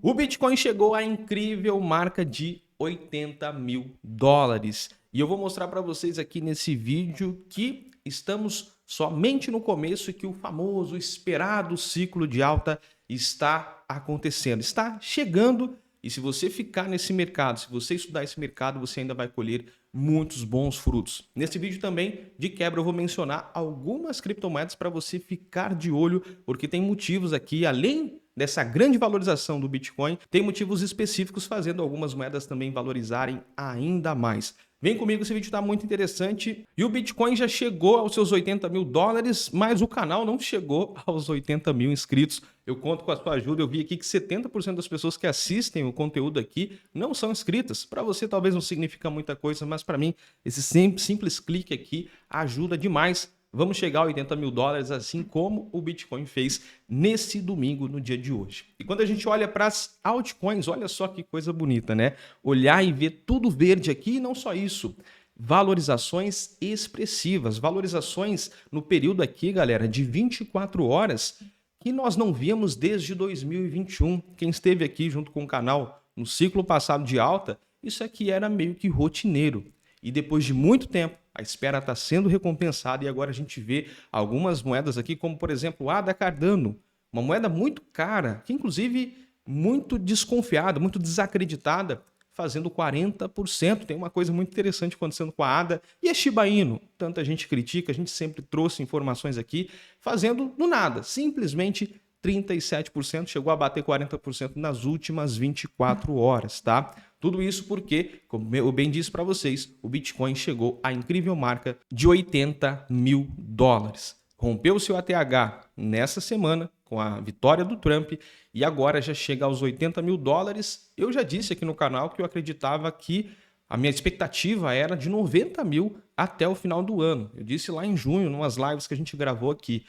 O Bitcoin chegou à incrível marca de 80 mil dólares. E eu vou mostrar para vocês aqui nesse vídeo que estamos somente no começo e que o famoso esperado ciclo de alta está acontecendo, está chegando. E se você ficar nesse mercado, se você estudar esse mercado, você ainda vai colher muitos bons frutos. Nesse vídeo também, de quebra, eu vou mencionar algumas criptomoedas para você ficar de olho, porque tem motivos aqui, além dessa grande valorização do Bitcoin, tem motivos específicos fazendo algumas moedas também valorizarem ainda mais. Vem comigo, esse vídeo está muito interessante. E o Bitcoin já chegou aos seus 80 mil dólares, mas o canal não chegou aos 80 mil inscritos. Eu conto com a sua ajuda. Eu vi aqui que 70% das pessoas que assistem o conteúdo aqui não são inscritas. Para você talvez não significa muita coisa, mas para mim esse simples clique aqui ajuda demais. Vamos chegar a 80 mil dólares, assim como o Bitcoin fez nesse domingo, no dia de hoje. E quando a gente olha para as altcoins, olha só que coisa bonita, né? Olhar e ver tudo verde aqui, e não só isso. Valorizações expressivas, valorizações no período aqui, galera, de 24 horas, que nós não víamos desde 2021. Quem esteve aqui junto com o canal no ciclo passado de alta, isso aqui era meio que rotineiro. E depois de muito tempo, a espera está sendo recompensada e agora a gente vê algumas moedas aqui, como por exemplo o ADA Cardano, uma moeda muito cara, que inclusive muito desconfiada, muito desacreditada, fazendo 40%. Tem uma coisa muito interessante acontecendo com a ADA e a Shiba Inu. Tanta gente critica, a gente sempre trouxe informações aqui, fazendo do nada, simplesmente 37%, chegou a bater 40% nas últimas 24 horas, tá? Tudo isso porque, como eu bem disse para vocês, o Bitcoin chegou à incrível marca de 80 mil dólares. Rompeu seu ATH nessa semana com a vitória do Trump e agora já chega aos 80 mil dólares. Eu já disse aqui no canal que eu acreditava que a minha expectativa era de 90 mil até o final do ano. Eu disse lá em junho, numas lives que a gente gravou aqui.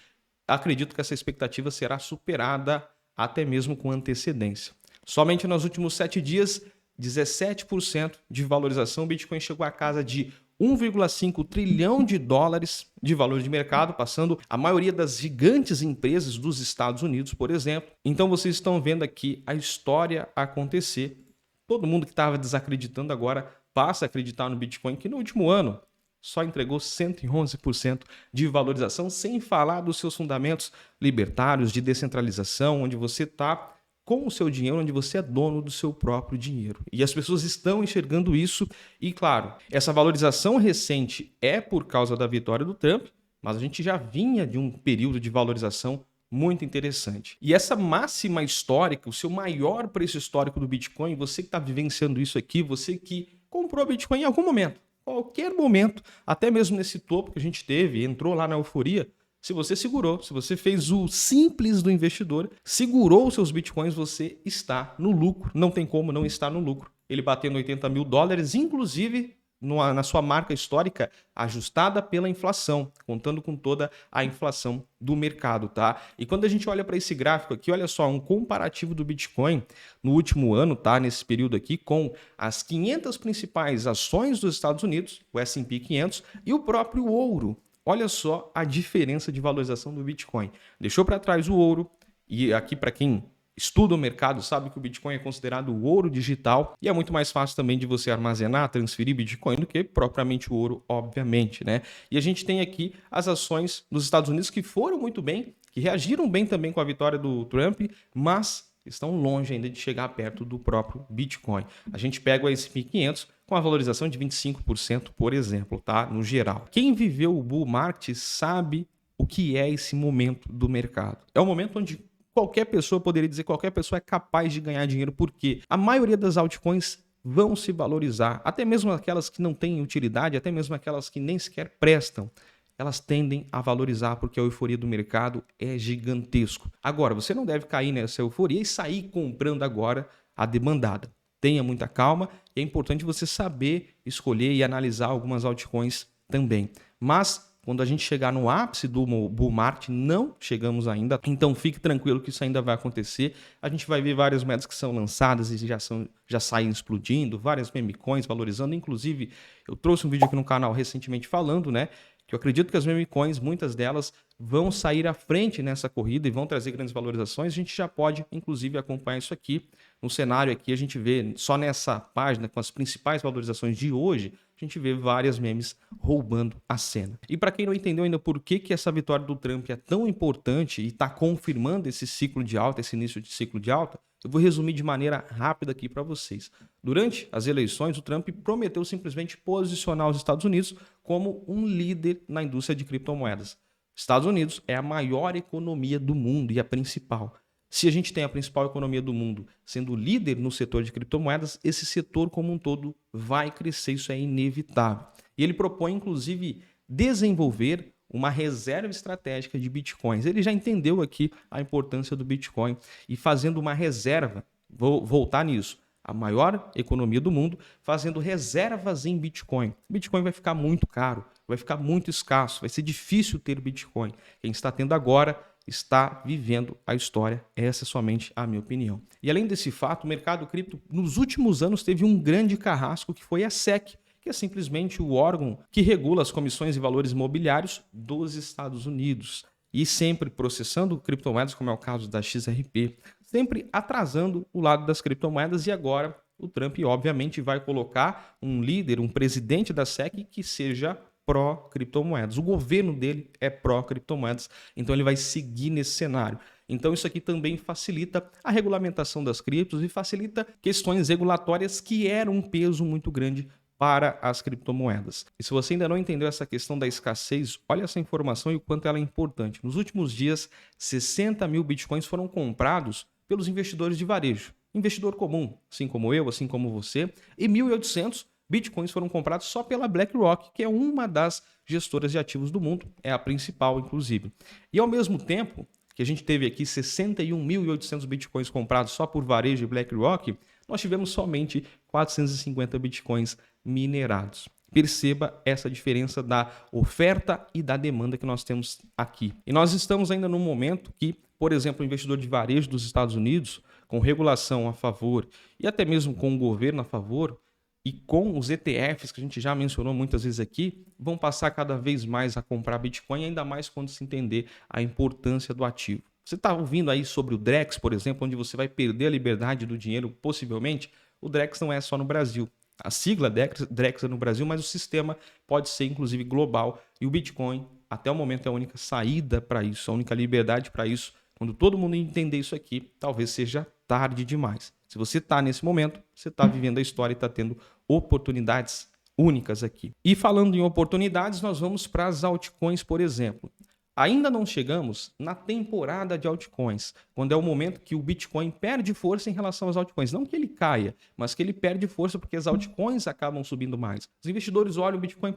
Acredito que essa expectativa será superada até mesmo com antecedência. Somente nos últimos 7 dias, 17% de valorização. O Bitcoin chegou à casa de 1,5 trilhão de dólares de valor de mercado, passando a maioria das gigantes empresas dos Estados Unidos, por exemplo. Então vocês estão vendo aqui a história acontecer. Todo mundo que estava desacreditando agora passa a acreditar no Bitcoin, que no último ano só entregou 111% de valorização, sem falar dos seus fundamentos libertários de descentralização, onde você está com o seu dinheiro, onde você é dono do seu próprio dinheiro. E as pessoas estão enxergando isso. E claro, essa valorização recente é por causa da vitória do Trump, mas a gente já vinha de um período de valorização muito interessante. E essa máxima histórica, o seu maior preço histórico do Bitcoin, você que está vivenciando isso aqui, você que comprou Bitcoin em algum momento, qualquer momento, até mesmo nesse topo que a gente teve, entrou lá na euforia, se você segurou, se você fez o simples do investidor, segurou os seus bitcoins, você está no lucro. Não tem como não estar no lucro. Ele batendo 80 mil dólares, inclusive na sua marca histórica, ajustada pela inflação, contando com toda a inflação do mercado, tá? E quando a gente olha para esse gráfico aqui, olha só, um comparativo do Bitcoin no último ano, tá? Nesse período aqui, com as 500 principais ações dos Estados Unidos, o S&P 500 e o próprio ouro. Olha só a diferença de valorização do Bitcoin. Deixou para trás o ouro, e aqui para quem estuda o mercado sabe que o Bitcoin é considerado o ouro digital e é muito mais fácil também de você armazenar, transferir Bitcoin do que propriamente o ouro, obviamente, né? E a gente tem aqui as ações dos Estados Unidos que foram muito bem, que reagiram bem também com a vitória do Trump, mas estão longe ainda de chegar perto do próprio Bitcoin. A gente pega o S&P 500 com a valorização de 25%, por exemplo, tá? No geral. Quem viveu o bull market sabe o que é esse momento do mercado. É um momento onde qualquer pessoa, poderia dizer, qualquer pessoa é capaz de ganhar dinheiro, porque a maioria das altcoins vão se valorizar, até mesmo aquelas que não têm utilidade, até mesmo aquelas que nem sequer prestam, elas tendem a valorizar porque a euforia do mercado é gigantesco. Agora, você não deve cair nessa euforia e sair comprando agora a demandada. Tenha muita calma e é importante você saber escolher e analisar algumas altcoins também. Mas quando a gente chegar no ápice do bull market, não chegamos ainda, então fique tranquilo que isso ainda vai acontecer. A gente vai ver várias moedas que são lançadas e já saem explodindo, várias meme coins valorizando. Inclusive, eu trouxe um vídeo aqui no canal recentemente falando, né, que eu acredito que as meme coins, muitas delas, vão sair à frente nessa corrida e vão trazer grandes valorizações. A gente já pode, inclusive, acompanhar isso aqui no cenário aqui a gente vê, só nessa página, com as principais valorizações de hoje, a gente vê várias memes roubando a cena. E para quem não entendeu ainda por que essa vitória do Trump é tão importante e está confirmando esse ciclo de alta, esse início de ciclo de alta, eu vou resumir de maneira rápida aqui para vocês. Durante as eleições, o Trump prometeu simplesmente posicionar os Estados Unidos como um líder na indústria de criptomoedas. Estados Unidos é a maior economia do mundo e a principal. Se a gente tem a principal economia do mundo sendo líder no setor de criptomoedas, esse setor como um todo vai crescer, isso é inevitável. E ele propõe, inclusive, desenvolver uma reserva estratégica de bitcoins. Ele já entendeu aqui a importância do Bitcoin e fazendo uma reserva, vou voltar nisso, a maior economia do mundo, fazendo reservas em Bitcoin. Bitcoin vai ficar muito caro, vai ficar muito escasso, vai ser difícil ter Bitcoin. Quem está tendo agora está vivendo a história, essa é somente a minha opinião. E além desse fato, o mercado cripto nos últimos anos teve um grande carrasco que foi a SEC, que é simplesmente o órgão que regula as comissões e valores imobiliários dos Estados Unidos. E sempre processando criptomoedas, como é o caso da XRP, sempre atrasando o lado das criptomoedas. E agora o Trump, obviamente, vai colocar um líder, um presidente da SEC que seja pró-criptomoedas. O governo dele é pró-criptomoedas, então ele vai seguir nesse cenário. Então isso aqui também facilita a regulamentação das criptos e facilita questões regulatórias que eram um peso muito grande para as criptomoedas. E se você ainda não entendeu essa questão da escassez, olha essa informação e o quanto ela é importante. Nos últimos dias, 60 mil bitcoins foram comprados pelos investidores de varejo. Investidor comum, assim como eu, assim como você, e 1.800 bitcoins foram comprados só pela BlackRock, que é uma das gestoras de ativos do mundo, é a principal, inclusive. E ao mesmo tempo que a gente teve aqui 61.800 bitcoins comprados só por varejo e BlackRock, nós tivemos somente 450 bitcoins minerados. Perceba essa diferença da oferta e da demanda que nós temos aqui. E nós estamos ainda num momento que, por exemplo, o investidor de varejo dos Estados Unidos, com regulação a favor e até mesmo com o governo a favor, e com os ETFs, que a gente já mencionou muitas vezes aqui, vão passar cada vez mais a comprar Bitcoin, ainda mais quando se entender a importância do ativo. Você está ouvindo aí sobre o Drex, por exemplo, onde você vai perder a liberdade do dinheiro, possivelmente? O Drex não é só no Brasil. A sigla Drex é no Brasil, mas o sistema pode ser, inclusive, global. E o Bitcoin, até o momento, é a única saída para isso, a única liberdade para isso. Quando todo mundo entender isso aqui, talvez seja tarde demais. Se você está nesse momento, você está vivendo a história e está tendo oportunidades únicas aqui. E falando em oportunidades, nós vamos para as altcoins, por exemplo. Ainda não chegamos na temporada de altcoins, quando é o momento que o Bitcoin perde força em relação às altcoins. Não que ele caia, mas que ele perde força porque as altcoins acabam subindo mais. Os investidores olham o Bitcoin,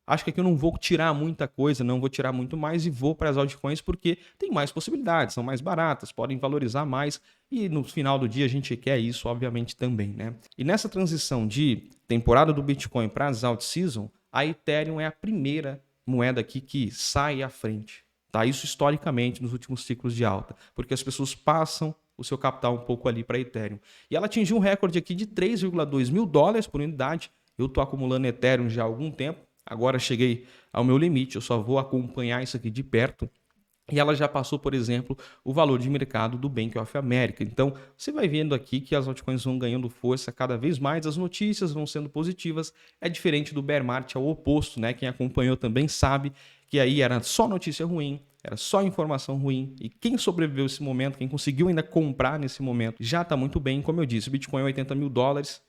acho que aqui eu não vou tirar muita coisa, não vou tirar muito mais e vou para as altcoins porque tem mais possibilidades, são mais baratas, podem valorizar mais e no final do dia a gente quer isso, obviamente, também, né? E nessa transição de temporada do Bitcoin para as alt-season, a Ethereum é a primeira moeda aqui que sai à frente, tá? Isso historicamente nos últimos ciclos de alta, porque as pessoas passam o seu capital um pouco ali para Ethereum. E ela atingiu um recorde aqui de 3,2 mil dólares por unidade. Eu estou acumulando Ethereum já há algum tempo. Agora cheguei ao meu limite, eu só vou acompanhar isso aqui de perto. E ela já passou, por exemplo, o valor de mercado do Bank of America. Então, você vai vendo aqui que as altcoins vão ganhando força cada vez mais, as notícias vão sendo positivas. É diferente do bear market, é o oposto, né? Quem acompanhou também sabe que aí era só notícia ruim, era só informação ruim. E quem sobreviveu esse momento, quem conseguiu ainda comprar nesse momento, já está muito bem. Como eu disse, o Bitcoin é 80 mil dólares.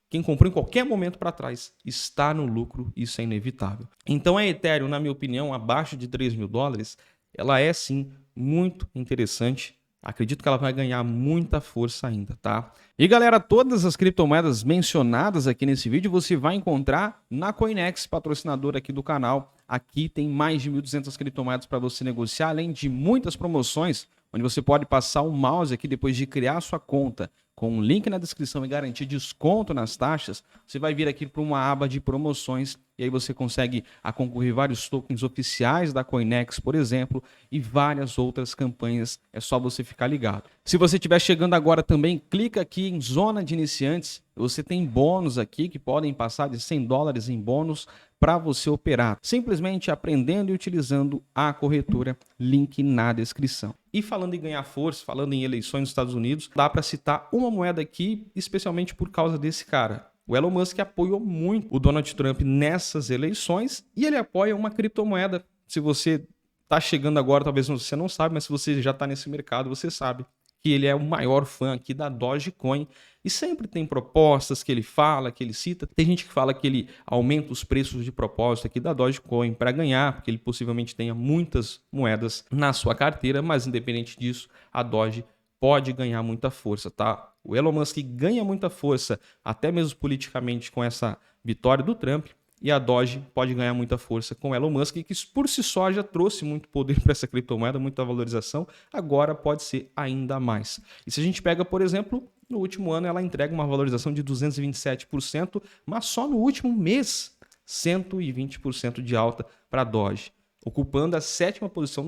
Quem comprou em qualquer momento para trás está no lucro, isso é inevitável. Então a Ethereum, na minha opinião, abaixo de 3 mil dólares, ela é sim muito interessante. Acredito que ela vai ganhar muita força ainda, tá? E galera, todas as criptomoedas mencionadas aqui nesse vídeo você vai encontrar na Coinex, patrocinadora aqui do canal. Aqui tem mais de 1.200 criptomoedas para você negociar, além de muitas promoções, onde você pode passar o mouse aqui depois de criar a sua conta com um link na descrição e garantir desconto nas taxas. Você vai vir aqui para uma aba de promoções e aí você consegue concorrer vários tokens oficiais da Coinex, por exemplo, e várias outras campanhas. É só você ficar ligado. Se você estiver chegando agora também, clica aqui em Zona de Iniciantes. Você tem bônus aqui que podem passar de $100 em bônus para você operar. Simplesmente aprendendo e utilizando a corretora, link na descrição. E falando em ganhar força, falando em eleições nos Estados Unidos, dá para citar uma moeda aqui, especialmente por causa desse cara. O Elon Musk apoiou muito o Donald Trump nessas eleições e ele apoia uma criptomoeda. Se você está chegando agora, talvez você não sabe, mas se você já está nesse mercado, você sabe que ele é o maior fã aqui da Dogecoin e sempre tem propostas que ele fala, que ele cita. Tem gente que fala que ele aumenta os preços de propósito aqui da Dogecoin para ganhar, porque ele possivelmente tenha muitas moedas na sua carteira, mas independente disso, a Doge pode ganhar muita força, tá? O Elon Musk ganha muita força, até mesmo politicamente, com essa vitória do Trump, e a Doge pode ganhar muita força com o Elon Musk, que por si só já trouxe muito poder para essa criptomoeda, muita valorização, agora pode ser ainda mais. E se a gente pega, por exemplo, no último ano ela entrega uma valorização de 227%, mas só no último mês, 120% de alta para a Doge, ocupando a 7ª posição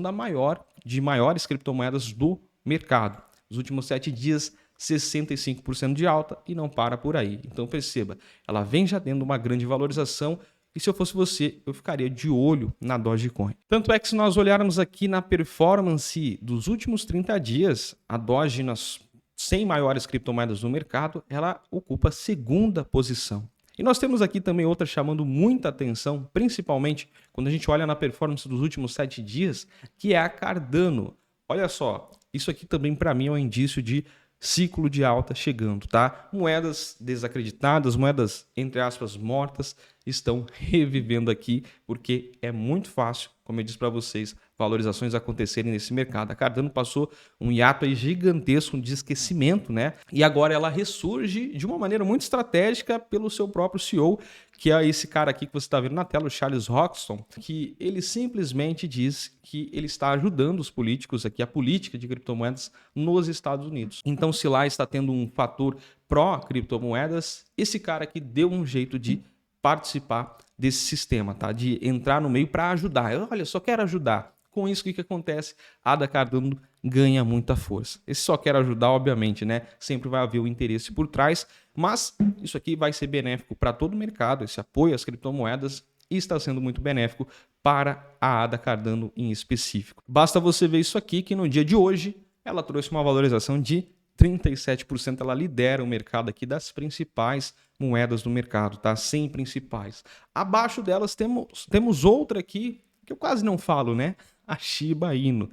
de maiores criptomoedas do mercado. Nos últimos 7 dias, 65% de alta e não para por aí. Então perceba, ela vem já tendo uma grande valorização e se eu fosse você, eu ficaria de olho na Dogecoin. Tanto é que se nós olharmos aqui na performance dos últimos 30 dias, a Doge nas 100 maiores criptomoedas do mercado, ela ocupa a 2ª posição. E nós temos aqui também outra chamando muita atenção, principalmente quando a gente olha na performance dos últimos 7 dias, que é a Cardano. Olha só, isso aqui também para mim é um indício de ciclo de alta chegando, tá? Moedas desacreditadas, moedas, entre aspas, mortas, estão revivendo aqui, porque é muito fácil, como eu disse para vocês, valorizações acontecerem nesse mercado. A Cardano passou um hiato aí gigantesco de esquecimento, né? E agora ela ressurge de uma maneira muito estratégica pelo seu próprio CEO, que é esse cara aqui que você está vendo na tela, o Charles Hoskinson, que ele simplesmente diz que ele está ajudando os políticos aqui, a política de criptomoedas nos Estados Unidos. Então, se lá está tendo um fator pró-criptomoedas, esse cara aqui deu um jeito de participar desse sistema, tá? De entrar no meio para ajudar. Olha, só quero ajudar. Com isso, o que acontece? A da Cardano ganha muita força. Esse só quer ajudar, obviamente, né? Sempre vai haver o interesse por trás, mas isso aqui vai ser benéfico para todo o mercado, esse apoio às criptomoedas, e está sendo muito benéfico para a ADA Cardano em específico. Basta você ver isso aqui, que no dia de hoje ela trouxe uma valorização de 37%, ela lidera o mercado aqui das principais moedas do mercado, tá? 100 principais. Abaixo delas temos outra aqui, que eu quase não falo, né? A Shiba Inu.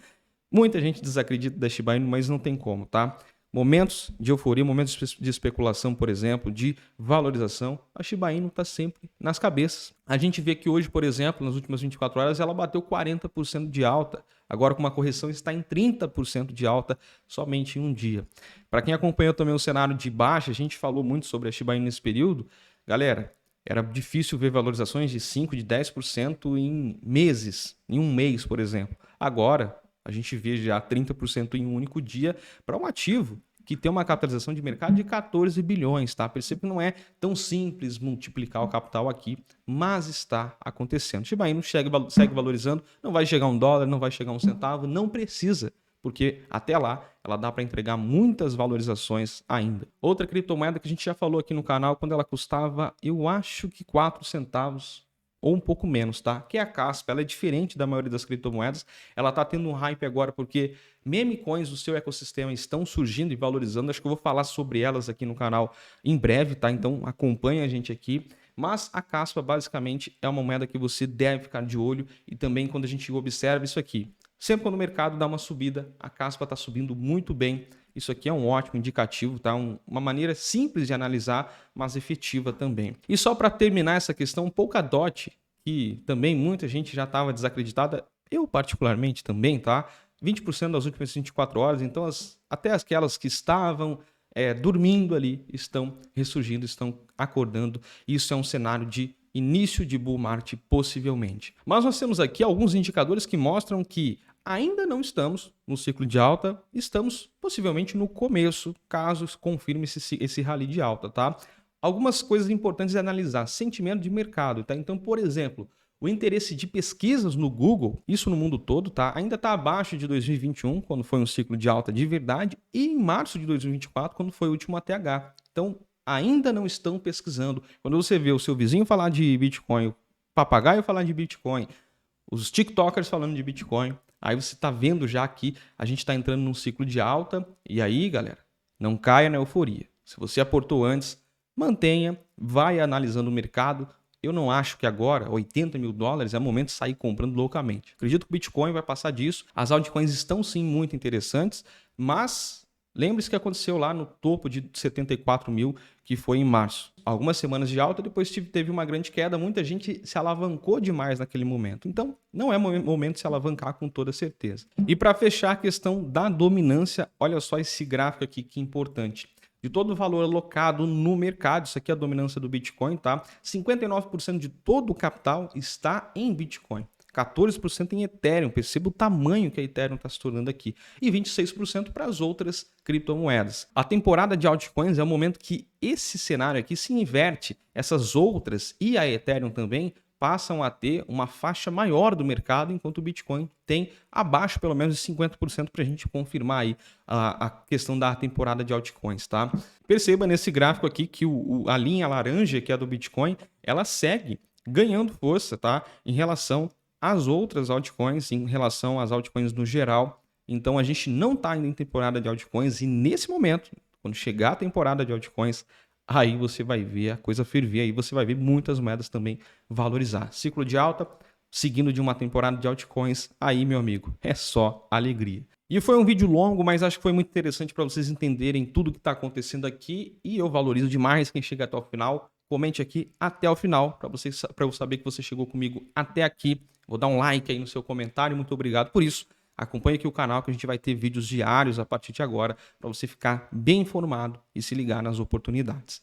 Muita gente desacredita da Shiba Inu, mas não tem como, tá? Momentos de euforia, momentos de especulação, por exemplo, de valorização, a Shiba Inu está sempre nas cabeças. A gente vê que hoje, por exemplo, nas últimas 24 horas, ela bateu 40% de alta. Agora, com uma correção, está em 30% de alta somente em um dia. Para quem acompanhou também o cenário de baixa, a gente falou muito sobre a Shiba Inu nesse período. Galera, era difícil ver valorizações de 5%, de 10% em meses, em um mês, por exemplo. Agora, a gente vê já 30% em um único dia para um ativo que tem uma capitalização de mercado de 14 bilhões, tá? Percebe que não é tão simples multiplicar o capital aqui, mas está acontecendo. Shiba Inu segue valorizando, não vai chegar $1, não vai chegar $0,01, não precisa, porque até lá ela dá para entregar muitas valorizações ainda. Outra criptomoeda que a gente já falou aqui no canal, quando ela custava, eu acho que 4 centavos, ou um pouco menos, tá? Que é a Caspa. Ela é diferente da maioria das criptomoedas. Ela tá tendo um hype agora porque meme coins do seu ecossistema estão surgindo e valorizando. Acho que eu vou falar sobre elas aqui no canal em breve, tá? Então acompanha a gente aqui. Mas a Caspa basicamente é uma moeda que você deve ficar de olho e também quando a gente observa isso aqui. Sempre quando o mercado dá uma subida, a Caspa está subindo muito bem. Isso aqui é um ótimo indicativo, tá? Uma maneira simples de analisar, mas efetiva também. E só para terminar essa questão, Polkadot, que também muita gente já estava desacreditada, eu particularmente também, tá? 20% das últimas 24 horas, então até aquelas que estavam dormindo ali estão ressurgindo, estão acordando. Isso é um cenário de início de bull market possivelmente. Mas nós temos aqui alguns indicadores que mostram que ainda não estamos no ciclo de alta, estamos possivelmente no começo, caso confirme esse rally de alta, tá? algumas coisas importantes a analisar. Sentimento de mercado, tá? Então, por exemplo, o interesse de pesquisas no Google, isso no mundo todo, tá? Ainda está abaixo de 2021, quando foi um ciclo de alta de verdade, e em março de 2024, quando foi o último ATH. Então, ainda não estão pesquisando. Quando você vê o seu vizinho falar de Bitcoin, o papagaio falar de Bitcoin, os TikTokers falando de Bitcoin, aí você está vendo já que a gente está entrando num ciclo de alta. E aí, galera, não caia na euforia. Se você aportou antes, mantenha, vai analisando o mercado. Eu não acho que agora, 80 mil dólares, é o momento de sair comprando loucamente. Acredito que o Bitcoin vai passar disso. As altcoins estão sim muito interessantes, mas lembre-se que aconteceu lá no topo de 74 mil, que foi em março. Algumas semanas de alta, depois teve uma grande queda, muita gente se alavancou demais naquele momento. Então, não é momento de se alavancar com toda certeza. E para fechar a questão da dominância, olha só esse gráfico aqui que é importante. De todo o valor alocado no mercado, isso aqui é a dominância do Bitcoin, tá? 59% de todo o capital está em Bitcoin. 14% em Ethereum, perceba o tamanho que a Ethereum está se tornando aqui. E 26% para as outras criptomoedas. A temporada de altcoins é o momento que esse cenário aqui se inverte. Essas outras e a Ethereum também passam a ter uma faixa maior do mercado, enquanto o Bitcoin tem abaixo pelo menos de 50% para a gente confirmar aí a questão da temporada de altcoins, tá? Perceba nesse gráfico aqui que a linha laranja, que é a do Bitcoin, ela segue ganhando força, tá? Em relação às outras altcoins, em relação às altcoins no geral. Então a gente não está ainda em temporada de altcoins e nesse momento, quando chegar a temporada de altcoins, aí você vai ver a coisa ferver, aí você vai ver muitas moedas também valorizar. Ciclo de alta, seguindo de uma temporada de altcoins, aí, meu amigo, é só alegria. E foi um vídeo longo, mas acho que foi muito interessante para vocês entenderem tudo que está acontecendo aqui e eu valorizo demais quem chega até o final. Comente aqui até o final para eu saber que você chegou comigo até aqui. Vou dar um like aí no seu comentário, muito obrigado por isso. Acompanhe aqui o canal que a gente vai ter vídeos diários a partir de agora para você ficar bem informado e se ligar nas oportunidades.